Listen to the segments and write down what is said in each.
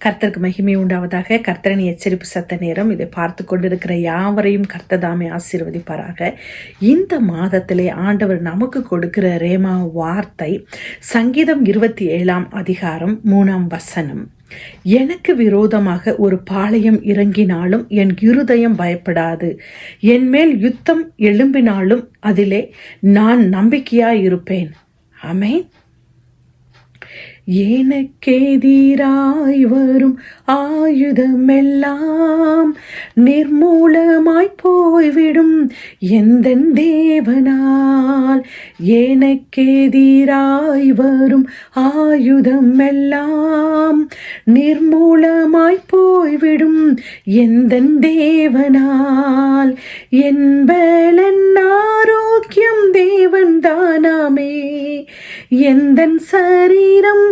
கர்த்தருக்கு மகிமை உண்டாவதாக. கர்த்தரின் எச்சரிப்பு சத்த நேரம். இதை பார்த்து கொண்டிருக்கிற யாவரையும் கர்த்ததாமே ஆசீர்வதிப்பாராக. இந்த மாதத்திலே ஆண்டவர் நமக்கு கொடுக்கிற ரேமா வார்த்தை சங்கீதம் 27 அதிகாரம் 3 எனக்கு விரோதமாக ஒரு பாளையம் இறங்கினாலும் என் இருதயம் பயப்படாது. என் மேல் யுத்தம் எழும்பினாலும் அதிலே நான் நம்பிக்கையாயிருப்பேன். ஆமென். எனக்கெதிராய் வரும் ஆயுதமெல்லாம் நிர்மூலமாய் போய்விடும் எந்தன் தேவனால். எனக்கெதிராய் வரும் ஆயுதமெல்லாம் நிர்மூலமாய் போய்விடும் எந்தன் தேவனால். என் பலன் ஆரோக்கியம் தேவன் தானாமே. எந்தன் சரீரம்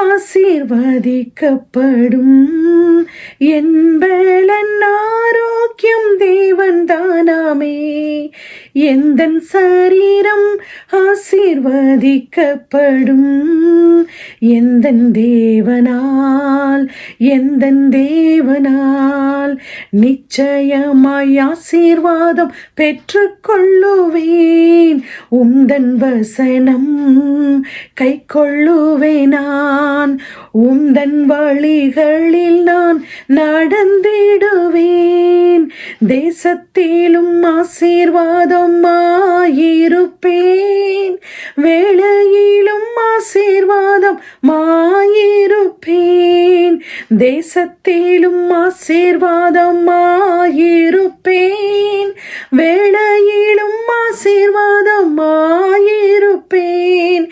ஆசீர்வதிக்கப்படும். என் பலன் ஆரோக்கியம் தேவன் தானாமே. எந்தன் சரீரம் ஆசீர்வதிக்கப்படும் எந்தன் தேவனால். எந்தன் தேவனால் நிச்சயமாய் ஆசீர்வாதம் பெற்றுக்கொள்ளுவேன். உந்தன் வசனம் கை கொள்ளுவேன் நான். உந்தன் வழிகளில் நான் நடந்திடுவேன். தேசத்திலும் ஆசீர்வாதம் ஆயிருப்பேன். வேளையிலும் ஆசீர்வாதம் ஆயிருப்பேன். தேசத்திலும் ஆசீர்வாதம் ஆயிருப்பேன். வேளையிலும் ஆசீர்வாதம் ஆயிருப்பேன்.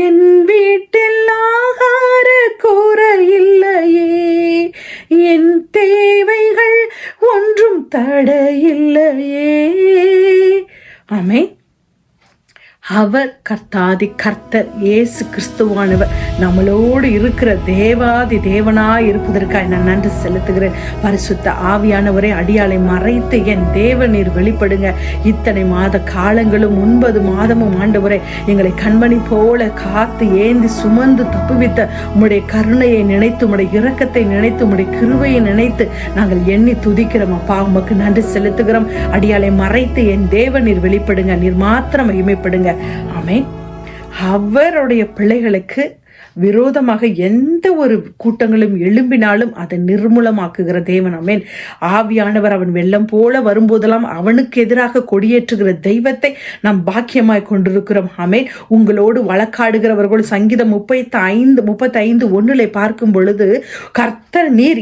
என் வீட்டில் ஆகார குறையில்லையே. என் தேவைகள் ஒன்றும் தடையில்லையே. ஆமென். அவர் கர்த்தாதி கர்த்தர் இயேசு கிறிஸ்துவானவர் நம்மளோடு இருக்கிற தேவாதி தேவனாய் இருப்பதற்காக நான் நன்றி செலுத்துகிறேன். பரிசுத்த ஆவியானவரை அடியாளை மறைத்து என் தேவநீர் வெளிப்படுங்க. இத்தனை மாத காலங்களும் 9 மாதமும் ஆண்டவரை எங்களை கண்மணி போல காத்து ஏந்தி சுமந்து தப்புவித்த உம்முடைய கருணையை நினைத்து, உம்முடைய இரக்கத்தை நினைத்து, உம்முடைய கிருபையை நினைத்து நாங்கள் எண்ணி துதிக்கிறோம். அப்பா, உமக்கு நன்றி செலுத்துகிறோம். அடியாளை மறைத்து என் தேவநீர் வெளிப்படுங்க. நீர் மாத்திரம் மகிமைப்படுங்க. ஆமென். அவருடைய பிள்ளைகளுக்கு விரோதமாக எந்த ஒரு கூட்டங்களும் எழும்பினாலும் அதை நிர்மூலமாக்குகிற தேவன். ஆமென். ஆவியானவர் அவன் வெள்ளம் போல வரும்போதெல்லாம் அவனுக்கு எதிராக கொடியேற்றுகிற தெய்வத்தை நாம் பாக்கியமாய் கொண்டிருக்கிறோம். ஆமென். உங்களோடு வழக்காடுகிறவர்கள் சங்கீதம் 35:1 பார்க்கும் பொழுது, கர்த்தர் நீர்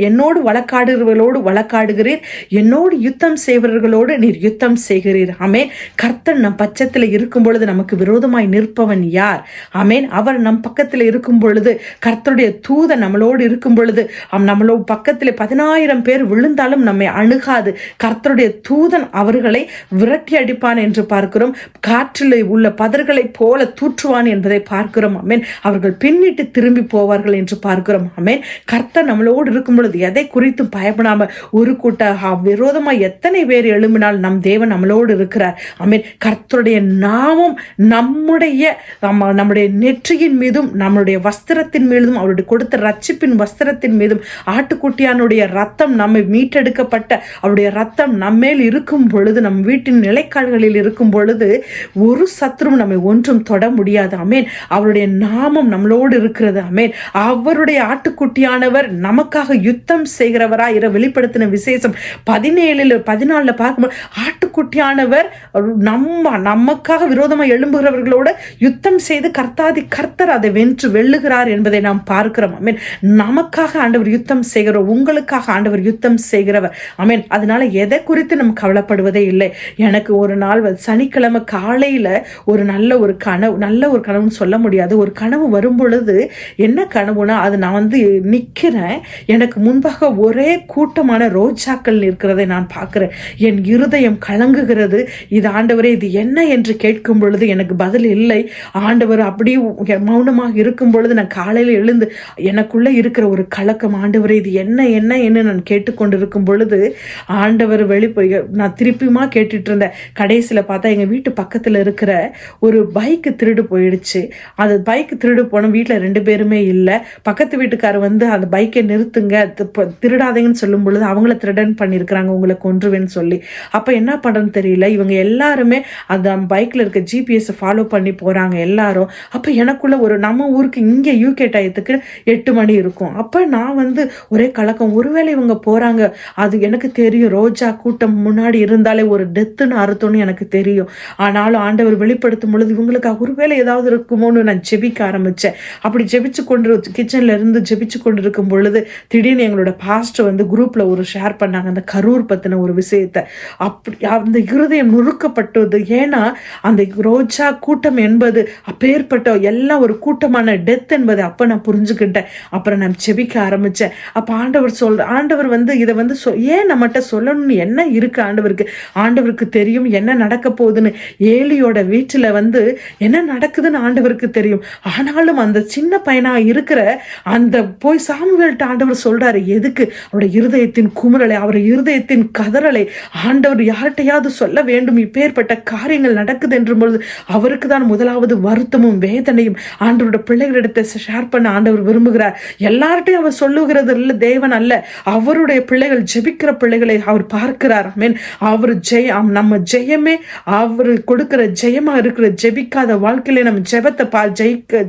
என்னோடு வழக்காடுகிறவர்களோடு வழக்காடுகிறீர், என்னோடு யுத்தம் செய்வர்களோடு நீர் யுத்தம் செய்கிறீர். ஆமென். கர்த்தர் நம் பட்சத்தில் இருக்கும் பொழுது நமக்கு விரோதமாய் நிற்பவன் யார்? ஆமென். அவர் நம் பக்கத்தில் இருக்கும் பொழுது, கர்த்தருடைய தூதன் நம்மளோடு இருக்கும் பொழுது, நம்மளோட பக்கத்தில் 10,000 பேர் விழுந்தாலும் நம்மை அணுகாது. கர்த்தருடைய தூதன் அவர்களை விரட்டி அடிப்பான் என்று பார்க்கிறோம். காற்றில் உள்ள பதர்களை போல தூற்றுவான் என்பதை பார்க்கிறோம். ஆமென். அவர்கள் பின்னிட்டு திரும்பி போவார்கள் என்று பார்க்கிறோம். ஆமென். கர்த்தர் நம்மளோடு இருக்கும் பொழுது எதை குறித்து பயப்படாம ஒரு கூட்ட விரோதமாக எத்தனை பேர் எழும்பினால் நம் தேவன் நம்மளோடு இருக்கிறார். ஆமென். கர்த்தருடைய நாமம் நம்முடைய நெற்றியின் மீதும் நம்முடைய வஸ்திரத்தின் மீதும், அவருடைய கொடுத்த ரட்சிப்பின் வஸ்திரத்தின் மீதும், ஆட்டுக்குட்டியானுடைய ரத்தம் நம்மை மீட்டெடுக்கப்பட்ட அவருடைய ரத்தம் நம்மேல் இருக்கும் பொழுது, நம் வீட்டின் நிலைக்கால்களில் இருக்கும் பொழுது ஒரு சத்ரும் நம்மை ஒன்றும் தொட முடியாது. ஆமென். அவருடைய நாமம் நம்மளோடு இருக்கிறது. ஆமென். அவருடைய ஆட்டுக்குட்டியானவர் நமக்காக யுத்தம் செய்கிறவராய் வெளிப்படுத்தின விசேஷம் 14 பார்க்கும்போது, ஆட்டுக்குட்டியானவர் நமக்காக விரோதமாக எழும்புகிறவர்களோடு யுத்தம் செய்து கர்த்தர் அதை வெல்லுகிறார் என்பதை நாம் பார்க்கிறோம். ஆமென். நமக்காக ஆண்டவர் யுத்தம் செய்கிறவர், உங்களுக்காக ஆண்டவர் யுத்தம் செய்கிறவர். ஆமென். அதனால எதை குறித்து நம்ம கவலைப்படுவதே இல்லை. எனக்கு ஒரு நாள் சனிக்கிழமை காலையில ஒரு நல்ல ஒரு கனவுன்னு சொல்ல முடியாது, ஒரு கனவு வரும் பொழுது, என்ன கனவுனா, அது நான் நிக்கிறேன், எனக்கு முன்பாக ஒரே கூட்டமான ரோஜாக்கள் இருக்கிறதை நான் பார்க்கிறேன். என் இருதயம் கலங்குகிறது. இது ஆண்டவரே, இது என்ன என்று கேட்கும் பொழுது எனக்கு பதில் இல்லை. ஆண்டவர் அப்படியே மௌனமாக இருக்கும் பொழுது நான் காலையில் எழுந்து எனக்குள்ள இருக்கிற ஒரு கலக்கம், ஆண்டவரே இது என்ன என்ன என்ன நான் கேட்டுக்கொண்டு இருக்கும் பொழுது ஆண்டவர் நான் திருப்பியுமா கேட்டுட்டு இருந்தேன். கடைசியில் பார்த்தா எங்கள் வீட்டு பக்கத்தில் இருக்கிற ஒரு பைக்கு திருடு போயிடுச்சு. அது பைக்கு திருடு போன வீட்டில் 2 பேருமே இல்லை. பக்கத்து வீட்டுக்காரர் வந்து அந்த பைக்கை நிறுத்துங்க, திருடாதீங்கன்னு சொல்லும் பொழுது அவங்கள திருடன் பண்ணியிருக்கிறாங்க, உங்களை கொன்றுவேன்னு சொல்லி. அப்போ என்ன பண்ணுறதுன்னு தெரியல. இவங்க எல்லாருமே அந்த பைக்கில் இருக்க ஜிபிஎஸ் ஃபாலோ பண்ணி போகிறாங்க எல்லாரும். அப்போ எனக்குள்ள நம்ம ஊருக்கு இங்கே யூகே டயத்துக்கு 8 மணி இருக்கும். அப்போ நான் வந்து ஒரே கலக்கம், ஒருவேளை இவங்க போகிறாங்க, அது எனக்கு தெரியும். ரோஜா கூட்டம் முன்னாடி இருந்தாலே ஒரு டெத்துன்னு அர்த்தம்னு எனக்கு தெரியும். ஆனாலும் ஆண்டவர் வெளிப்படுத்தும் பொழுது இவங்களுக்கு ஒருவேளை ஏதாவது இருக்குமோன்னு நான் ஜெபிக்க ஆரம்பித்தேன். அப்படி ஜெபிச்சு கொண்டு கிச்சனில் இருந்து ஜெபிச்சு கொண்டு இருக்கும் பொழுது திடீர்னு எங்களோட பாஸ்டர் வந்து குரூப்பில் ஒரு ஷேர் பண்ணாங்க அந்த கரூர் பற்றின ஒரு விஷயத்தை. அப்படி அந்த இருதயம் நுறுக்கப்பட்டது. ஏன்னா அந்த ரோஜா கூட்டம் என்பது அப்பேற்பட்ட எல்லாம் ஒரு கூட்டமான டெத் என்பதை அப்போ நான் புரிஞ்சுக்கிட்டேன். அப்புறம் நான் ஜெபிக்க ஆரம்பித்தேன். அப்போ ஆண்டவர் வந்து இதை வந்து ஏன் நம்மகிட்ட சொல்லணும்னு என்ன இருக்கு ஆண்டவருக்கு தெரியும் என்ன நடக்க போகுதுன்னு. ஏலியோட வீட்டில் வந்து என்ன நடக்குதுன்னு ஆண்டவருக்கு தெரியும். ஆனாலும் அந்த சின்ன பையனாக இருக்கிற அந்த போய் சாமுவேல்ட்ட ஆண்டவர் சொல்றாரு, எதுக்கு அவருடைய இருதயத்தின் குமுறலை, அவருடைய இருதயத்தின் கதறலை ஆண்டவர் யார்கிட்டையாவது சொல்ல வேண்டும். இப்பேற்பட்ட காரியங்கள் நடக்குது என்று பொழுது அவருக்கு தான் முதலாவது வருத்தமும் வேதனையும் ஆண்டவருடைய பிள்ளைகளிடத்தை ஷேர் பண்ண ஆண்டவர் விரும்புகிறார். எல்லார்ட்டையும் அவர் சொல்லுகிறது இல்லை, தேவன் அல்ல, அவருடைய பிள்ளைகள் ஜெபிக்கிற பிள்ளைகளை அவர் பார்க்கிறார். ஆமென். அவர் நம்ம ஜெயமே அவர் கொடுக்கிற ஜெயமா இருக்கிற. ஜெபிக்காத வாழ்க்கையில நம்ம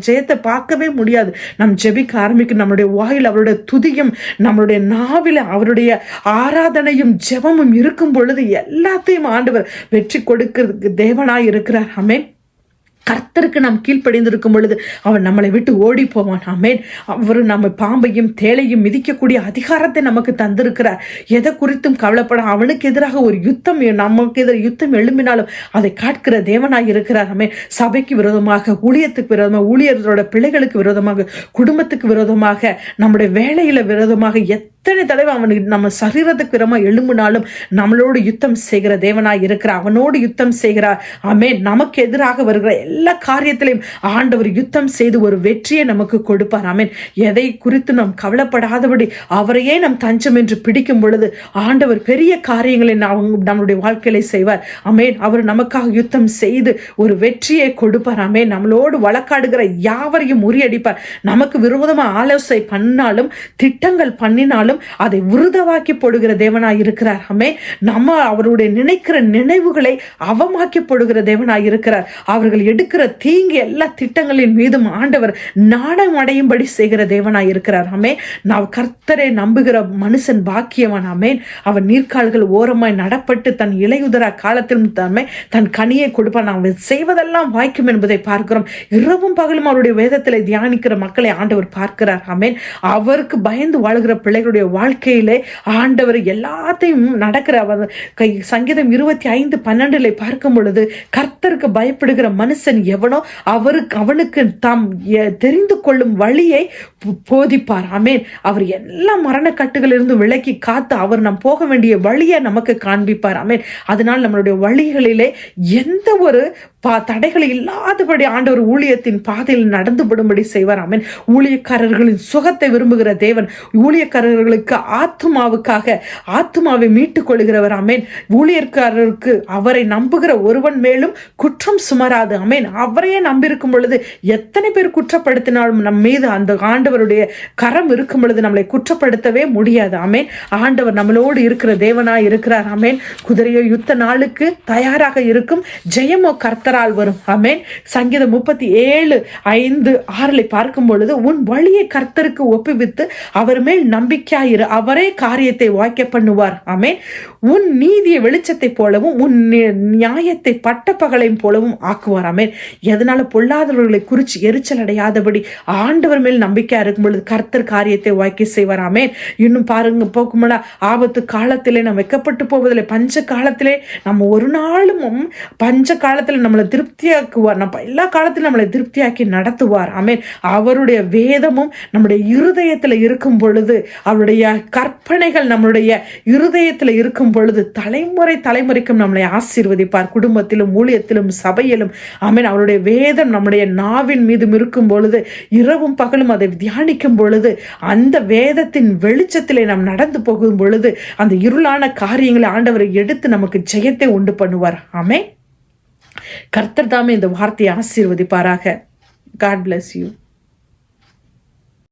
ஜெயத்தை பார்க்கவே முடியாது. நம் ஜெபிக்க ஆரம்பிக்கும் நம்மளுடைய வாயில் அவருடைய துதியும் நம்மளுடைய நாவில அவருடைய ஆராதனையும் ஜெபமும் இருக்கும் பொழுது எல்லாத்தையும் ஆண்டவர் வெற்றி கொடுக்கிறதுக்கு தேவனாய் இருக்கிறார். ஆமென். கர்த்தருக்கு நாம் கீழ்ப்படிந்திருக்கும் பொழுது அவன் நம்மளை விட்டு ஓடி போவான். ஆமென். அவர் நம்ம பாம்பையும் தேளையும் மிதிக்கக்கூடிய அதிகாரத்தை நமக்கு தந்திருக்கிறார். எதை குறித்தும் கவலைப்பட அவனுக்கு எதிராக ஒரு யுத்தம், நமக்கு எதிராக யுத்தம் எழும்பினாலும் அதை காட்கிற தேவனாய் இருக்கிறார். ஆமென். சபைக்கு விரோதமாக, ஊழியத்துக்கு விரோதமாக, ஊழியர்களோட பிள்ளைகளுக்கு விரோதமாக, குடும்பத்துக்கு விரோதமாக, நம்முடைய வேலையில விரோதமாக எத்தனை தடவை அவனுக்கு நம்ம சரீரத்துக்கு விரோதமாக எழும்பினாலும் நம்மளோடு யுத்தம் செய்கிற தேவனாய் இருக்கிறார். அவனோடு யுத்தம் செய்கிறார். ஆமென். நமக்கு எதிராக வருகிற எல்லா காரியத்திலையும் ஆண்டவர் யுத்தம் செய்து ஒரு வெற்றியை நமக்கு கொடுப்பார். ஆமென். எதை குறித்து நாம் கவலைப்படாதபடி அவரையே நம் தஞ்சம் என்று பிடிக்கும் பொழுது ஆண்டவர் பெரிய காரியங்களை நம்மளுடைய வாழ்க்கையில செய்வார். ஆமென். அவர் நமக்காக யுத்தம் செய்து ஒரு வெற்றியை கொடுப்பார். ஆமென். நம்மளோடு வழக்காடுகிற யாவரையும் முறியடிப்பார். நமக்கு விரோதமாக ஆலோசனை பண்ணாலும் திட்டங்கள் பண்ணினாலும் அதை விருதவாக்கி போடுகிற தேவனாய் இருக்கிறார். ஆமென். நம்ம அவருடைய நினைக்கிற நினைவுகளை அவமாக்கி போடுகிற தேவனாய் இருக்கிறார். அவர்கள் எடுக்கிற தீங்கு எல்லா திட்டங்களின் மீதும் ஆண்டவர் நாணம் அடையும்படி செய்கிற தேவனாய் இருக்கிறார். ஆமென். நான் கர்த்தரை நம்புகிற மனுஷன் பாக்கியவான். ஆமென். அவன் நீர்க்கால்கள் ஓரமாய் நடப்பட்டு தன் இலையுதர காலத்திலும் தன் கனியை கொடுப்பான். அவன் செய்வதெல்லாம் வாய்க்கும் என்பதை பார்க்கிறோம். இரவும் பகலும் அவருடைய வேதத்தில் தியானிக்கிற மக்களை ஆண்டவர் பார்க்கிறார். ஆமென். அவருக்கு பயந்து வாழ்கிற பிள்ளைகளுடைய வாழ்க்கையிலே ஆண்டவர் எல்லாத்தையும் நடக்கிற சங்கீதம் 25:12 பார்க்கும் பொழுது கர்த்தருக்கு பயப்படுகிற மனுஷன் எவனோ அவனுக்கு தாம் தெரிந்து கொள்ளும் வழியை போதிப்பார். ஆமென். அவர் எல்லா மரண கட்டுகளிலிருந்து விலக்கி காத்து அவர் நாம் போக வேண்டிய வழியை நமக்கு காண்பிப்பார். ஆமென். அதனால் நம்மளுடைய வழிகளிலே எந்த ஒரு தடைகள் இல்லாதபடி ஆண்டவர் ஊழியத்தின் பாதையில் நடந்துபடும்படி செய்வார். ஆமென். ஊழியக்காரர்களின் சுகத்தை விரும்புகிற தேவன், ஊழியக்காரர்களுக்கு ஆத்துமாவை மீட்டுக் கொள்கிறவர். ஆமென். ஊழியக்காரருக்கு அவரை நம்புகிற ஒருவன் மேலும் குற்றம் சுமராது. ஆமென். அவரையே நம்பியிருக்கும் பொழுது எத்தனை பேர் குற்றப்படுத்தினாலும் நம் மீது அந்த ஆண்டவருடைய கரம் இருக்கும் பொழுது நம்மளை குற்றப்படுத்தவே முடியாது. ஆமென். ஆண்டவர் நம்மளோடு இருக்கிற தேவனாய் இருக்கிறார். ஆமென். குதிரையோ யுத்த நாளுக்கு தயாராக இருக்கும், ஜெயமோ கர்த்தரால் வரும். ஆமென். சங்கீதம் 37:5-6 பார்க்கும் பொழுது உன் வழியை கர்த்தருக்கு ஒப்புவித்து அவர் மேல் நம்பிக்கையாயிரு, அவரே காரியத்தை வாய்க்க பண்ணுவார். ஆமென். உன் நீதியை வெளிச்சத்தை போலவும் உன் நியாயத்தை பட்டப்பகலையும் போலவும் ஆக்குவார். ஆமென். எதனால பொல்லாதவர்களை குறித்து எரிச்சல் அடையாதபடி ஆண்டவர் மேல் நம்பிக்கை நம்பிக்கையா இருக்கும் பொழுது கர்த்தர் காரியத்தை வாய்க்க செய்வார். ஆமென். இன்னும் பாருங்க, போக்குமடா ஆபத்து காலத்திலே நாம் வைக்கப்பட்டு போவதில்லை. பஞ்ச காலத்திலே நம்ம ஒரு நாளும் பஞ்ச காலத்தில் நம்மளை திருப்தியாக்குவார். நம்ம எல்லா காலத்திலும் நம்மளை திருப்தியாக்கி நடத்துவார். ஆமென். அவருடைய வேதமும் நம்முடைய இருதயத்தில் இருக்கும் பொழுது, அவருடைய கற்பனைகள் நம்மளுடைய இருதயத்தில் இருக்கும் பொழுது தலைமுறைக்கும் நம்மளை ஆசீர்வதிப்பார். குடும்பத்திலும் ஊழியத்திலும் சபையிலும். ஆமென். அவருடைய வேதம் நம்முடைய நாவின் மீதும் இருக்கும் பொழுது, இரவும் பகலும் அதை தியானிக்கும் பொழுது, அந்த வேதத்தின் வெளிச்சத்திலே நாம் நடந்து போகும் பொழுது அந்த இருளான காரியங்களை ஆண்டவரை எடுத்து நமக்கு ஜெயத்தை உண்டு பண்ணுவார். ஆமென். கர்த்தர் தாமே இந்த வார்த்தையை ஆசீர்வதிப்பாராக. God bless you.